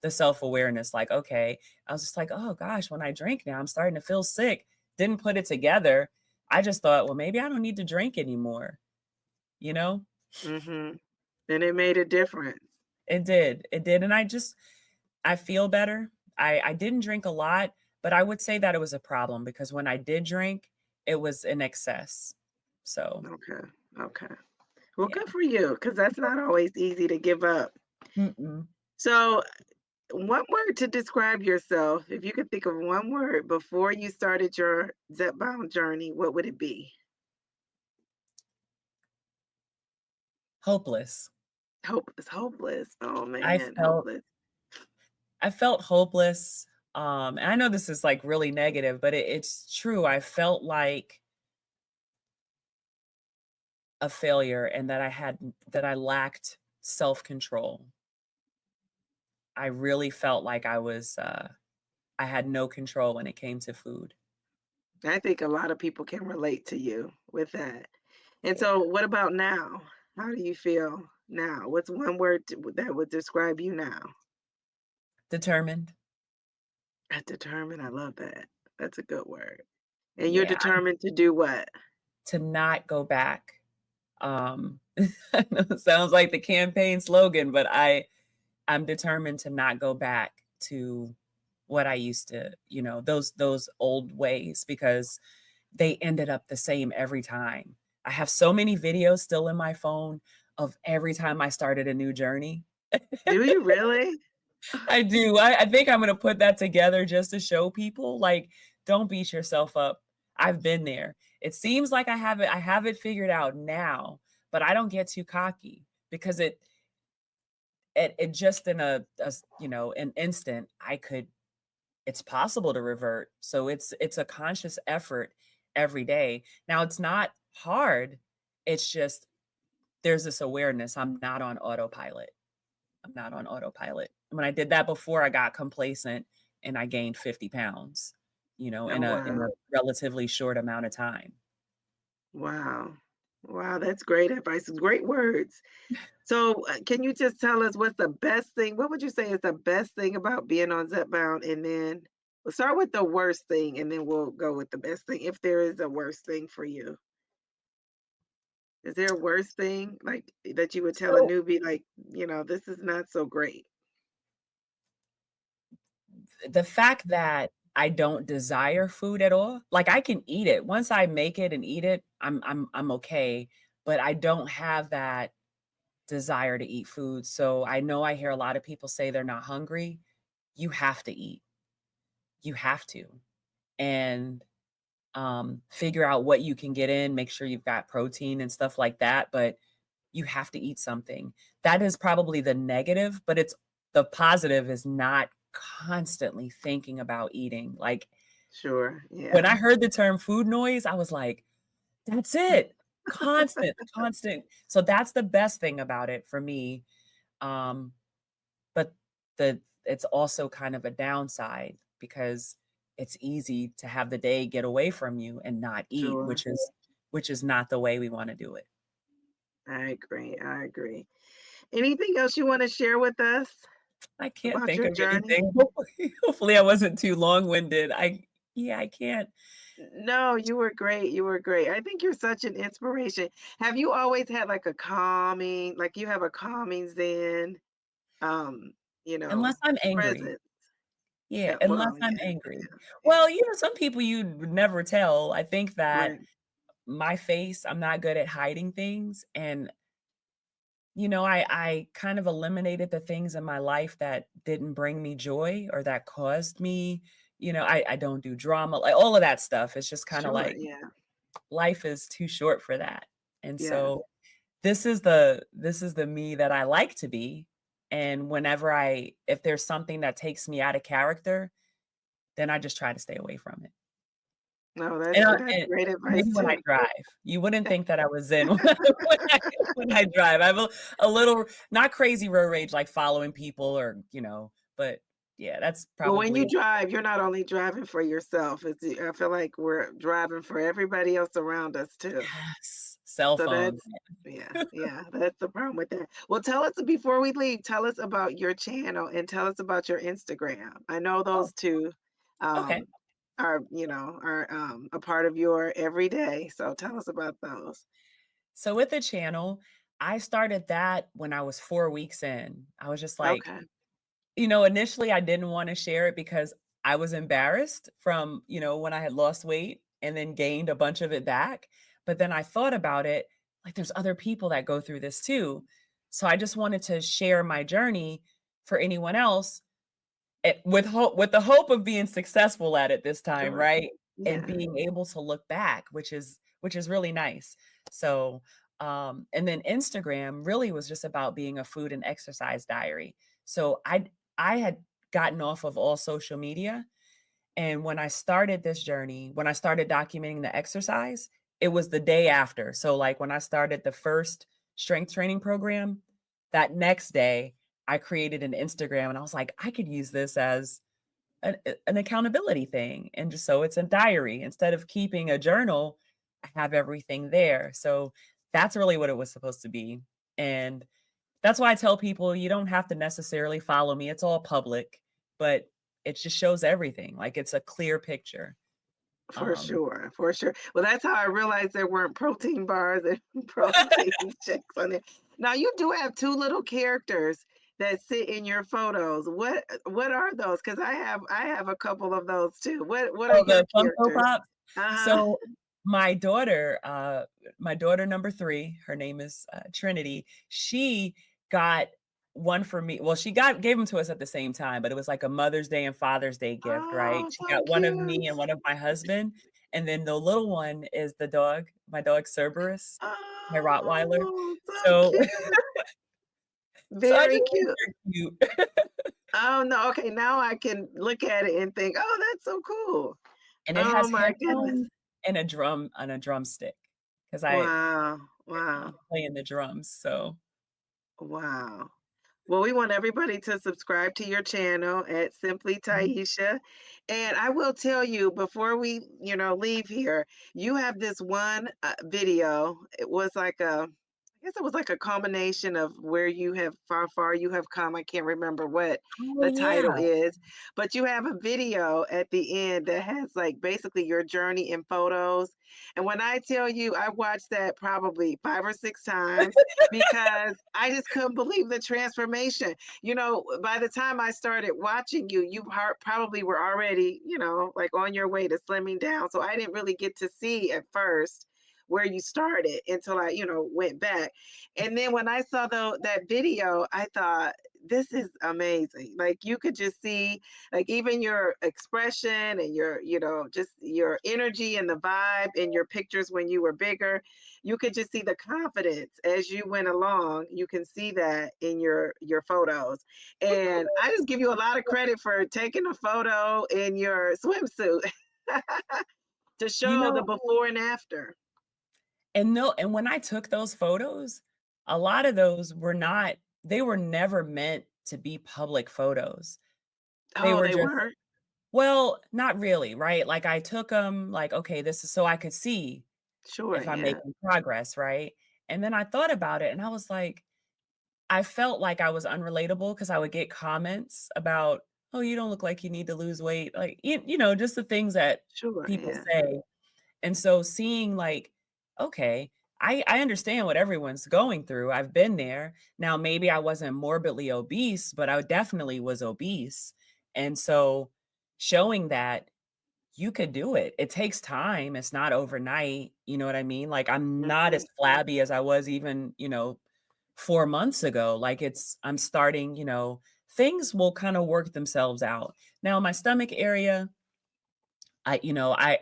the self-awareness, like, okay. I was just like, "Oh gosh, when I drink now, I'm starting to feel sick." Didn't put it together. I just thought, "Well, maybe I don't need to drink anymore," you know? Mhm, and it made a difference. It did, and I feel better. I didn't drink a lot, but I would say that it was a problem because when I did drink, it was in excess. So, Okay, okay. Well, yeah. good for you, because that's not always easy to give up. Mm-mm. So, one word to describe yourself, if you could think of one word before you started your Zepbound journey, what would it be? Hopeless. Hopeless. Oh I man, felt hopeless. I felt hopeless. And I know this is like really negative, but it's true. I felt like a failure and that I lacked self-control. I really felt like I had no control when it came to food. I think a lot of people can relate to you with that. And so Yeah. what about now? How do you feel now? What's one word that would describe you now? Determined. Determined. I love that. That's a good word. And you're Yeah, determined to do what? to not go back. I know it sounds like the campaign slogan, but I'm determined to not go back to what I used to, those old ways because they ended up the same every time. I have so many videos still in my phone of every time I started a new journey. Do you really? I do. I think I'm gonna put that together just to show people, like, don't beat yourself up. I've been there. It seems like I have it figured out now, but I don't get too cocky because it just in an instant, it's possible to revert. So it's a conscious effort every day. Now it's not hard. It's just there's this awareness. I'm not on autopilot. I'm not on autopilot. When I did that before, I got complacent and I gained 50 pounds, Oh, in a wow. relatively short amount of time. Wow. Wow, that's great advice. Great words. So, can you just tell us what's the best thing? What would you say is the best thing about being on Zepbound? And then we'll start with the worst thing, and then we'll go with the best thing, if there is a worst thing for you. Is there a worst thing like that you would tell a So newbie, like, this is not so great? the fact that I don't desire food at all, like I can eat it. Once I make it and eat it, I'm okay, but I don't have that desire to eat food. So I know I hear a lot of people say they're not hungry. You have to eat. You have to. And figure out what you can get in, make sure you've got protein and stuff like that, but you have to eat something. That is probably the negative, but it's the positive is not constantly thinking about eating. Like Sure. when Yeah. I heard the term food noise, I was like, that's it. Constant, constant. So that's the best thing about it for me. Um, but it's also kind of a downside because it's easy to have the day get away from you and not eat, Sure. which is not the way we wanna do it. I agree. I agree. Anything else you want to share with us I can't about think your of journey? anything. Hopefully I wasn't too long-winded. I can't. No, you were great. You were great. I think you're such an inspiration. Have you always had like a calming, like you have a calming Zen, um, Unless I'm angry. presence? Yeah, Yeah, unless well, I'm yeah, angry. yeah, yeah. Well, some people you'd never tell. I think that Right. my face, I'm not good at hiding things, and I kind of eliminated the things in my life that didn't bring me joy or that caused me, I don't do drama, like all of that stuff. It's just kind of Sure. like Yeah. life is too short for that. And Yes. so this is the me that I like to be. And if there's something that takes me out of character, then I just try to stay away from it. No, that's And great advice maybe when I too. drive, you wouldn't think that I was in when I drive. I have a little not crazy road rage, like following people but yeah, that's Well, when probably you it. drive, you're not only driving for yourself. I feel like we're driving for everybody else around us too. Yes, cell So phone. yeah, that's the problem with that. Well, tell us before we leave, tell us about your channel and tell us about your Instagram. I know Oh, those two okay. um are a part of your everyday. So tell us about those. So with the channel, I started that when I was 4 weeks in. I was just like, Okay. initially I didn't wanna share it because I was embarrassed from, when I had lost weight and then gained a bunch of it back. But then I thought about it, like there's other people that go through this too. So I just wanted to share my journey for anyone else with the hope of being successful at it this time, Sure. right? And Yeah. being able to look back, which is really nice. So And then Instagram really was just about being a food and exercise diary. So I had gotten off of all social media, and when I started this journey, when I started documenting the exercise, it was the day after. So, like, when I started the first strength training program, that next day, I created an Instagram and I was like, I could use this as an accountability thing. And just so it's a diary. Instead of keeping a journal, I have everything there. So that's really what it was supposed to be. And that's why I tell people you don't have to necessarily follow me. It's all public, but it just shows everything. Like it's a clear picture. For Um, sure, for sure. Well, that's how I realized there weren't protein bars and protein shakes on there. Now you do have 2 little characters that sit in your photos. What are those? Because I have a couple of those too. What are oh, your the Funko characters? Pops. Uh-huh. So my daughter, my daughter number 3, her name is Trinity. She got one for me. Well, she gave them to us at the same time, but it was like a Mother's Day and Father's Day gift, right? Oh, She so got one of me cute. and one of my husband, and then the little one is the dog, my dog Cerberus, my Rottweiler. Oh, so So cute. so I just Very think cute. they're cute. Oh, no, okay, now I can look at it and think, "Oh, that's so cool." And it Oh has my goodness. headphones and a drumstick, 'cause Wow, wow, playing the drums, so wow. Well, we want everybody to subscribe to your channel at Simply mhm. Taisha. And I will tell you before we, leave here, you have this one video. It was like I guess it was like a combination of where you have far you have come. I can't remember what Oh, the yeah. title is, but you have a video at the end that has like basically your journey in photos. And when I tell you, I watched that probably 5 or 6 times because I just couldn't believe the transformation. By the time I started watching you, probably were already, like on your way to slimming down. So I didn't really get to see at first where you started until I, went back. And then when I saw that video, I thought, this is amazing. Like you could just see, like even your expression and your, just your energy and the vibe in your pictures when you were bigger, you could just see the confidence as you went along. You can see that in your photos. And I just give you a lot of credit for taking a photo in your swimsuit to You show the know, before and after. and no, and when I took those photos, a lot of those they were never meant to be public photos. They Oh, were they just weren't? well, not really, right? Like, I took them, like, "Okay, this is so I could see Sure, if I'm yeah. making progress," right? And then I thought about it, and I was like I felt like I was unrelatable because I would get comments about, "Oh, you don't look like you need to lose weight," like, just the things that Sure, people yeah. say. And so seeing like, okay, I understand what everyone's going through. I've been there. Now, maybe I wasn't morbidly obese, but I definitely was obese. And so showing that you could do it. It takes time. It's not overnight. You know what I mean? Like I'm not as Mhm. flabby as I was even, 4 months ago. Like I'm starting, things will kind of work themselves out. Now, my stomach area, I, you know, I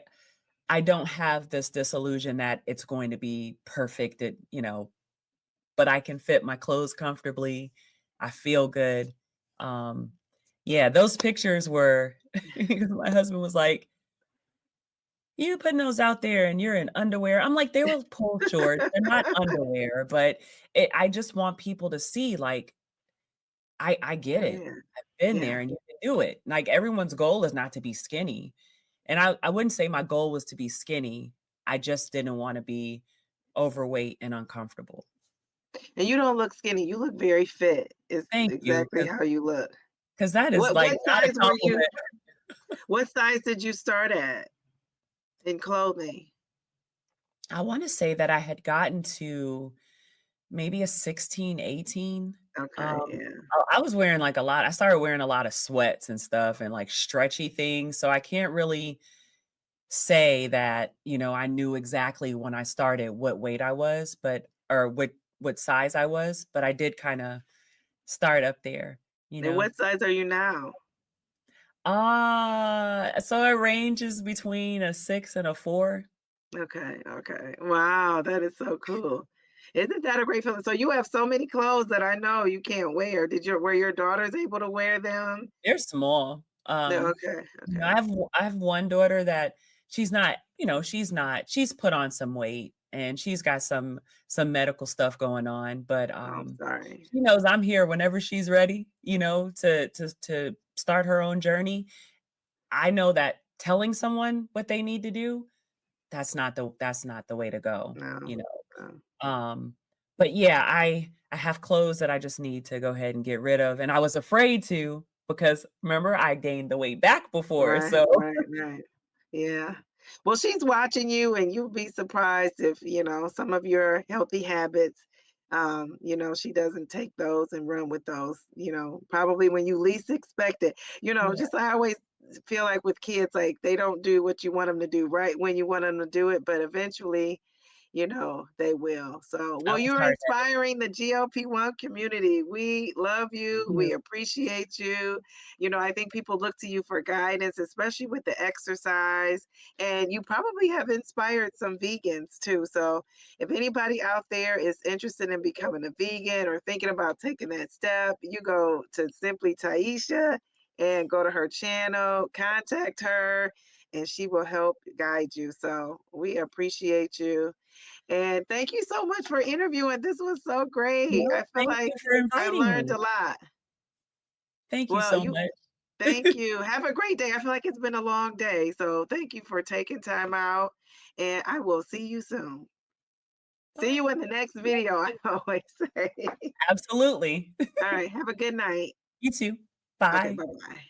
don't have this disillusion that it's going to be perfect, but I can fit my clothes comfortably. I feel good. Um, yeah, those pictures were my husband was like, "You putting those out there and you're in underwear." I'm like, "They were pull shorts. They're not underwear." But I just want people to see, like, I get it. Yeah, I've been yeah. there and you can do it. Like, everyone's goal is not to be skinny. And I wouldn't say my goal was to be skinny. I just didn't wanna be overweight and uncomfortable. And you don't look skinny, you look very fit. It's Thank you, exactly how you look. because that is, What like, what not a size were you compliment. what size did you start at in clothing? I wanna say that I had gotten to maybe a 16, 18. Okay, Um, yeah. I was wearing, like, I started wearing a lot of sweats and stuff and, like, stretchy things, so I can't really say that, I knew exactly when I started what weight I was, but or what size I was, but I did kinda start up there, you And know? what size are you now? So it ranges between a 6 and a 4. Okay, okay. Wow, that is so cool. Isn't that a great feeling? So you have so many clothes that I know you can't wear. Were your daughters able to wear them? They're small. No, okay, I okay. have I have one daughter that she's not, she's put on some weight and she's got some medical stuff going on, but, I'm sorry. she knows I'm here whenever she's ready, to start her own journey. I know that telling someone what they need to do, that's not the way to go, No, you know? no. But yeah, I have clothes that I just need to go ahead and get rid of, and I was afraid to because remember I gained the weight back before, Right, so right, right. Yeah. Well, she's watching you, and you'll be surprised if, some of your healthy habits, she doesn't take those and run with those, probably when you least expect it. yeah, Just I always feel like with kids, like they don't do what you want them to do right when you want them to do it, but eventually they will. So, I well, was you're hard-headed. inspiring the GLP-1 community. We love Thank you. you. We appreciate you. I think people look to you for guidance, especially with the exercise. And you probably have inspired some vegans too. So, if anybody out there is interested in becoming a vegan or thinking about taking that step, you go to Simply Taisha and go to her channel, contact her, and she will help guide you. So, we appreciate you. And thank you so much for interviewing. This was so great. No, I feel thank like you for I inviting learned me. a lot. Thank you Well, so much. thank you. Have a great day. I feel like it's been a long day. So thank you for taking time out. And I will see you soon. See you Bye. in the next video, I always say. Absolutely. All right. Have a good night. You too. Okay. Bye. Bye bye.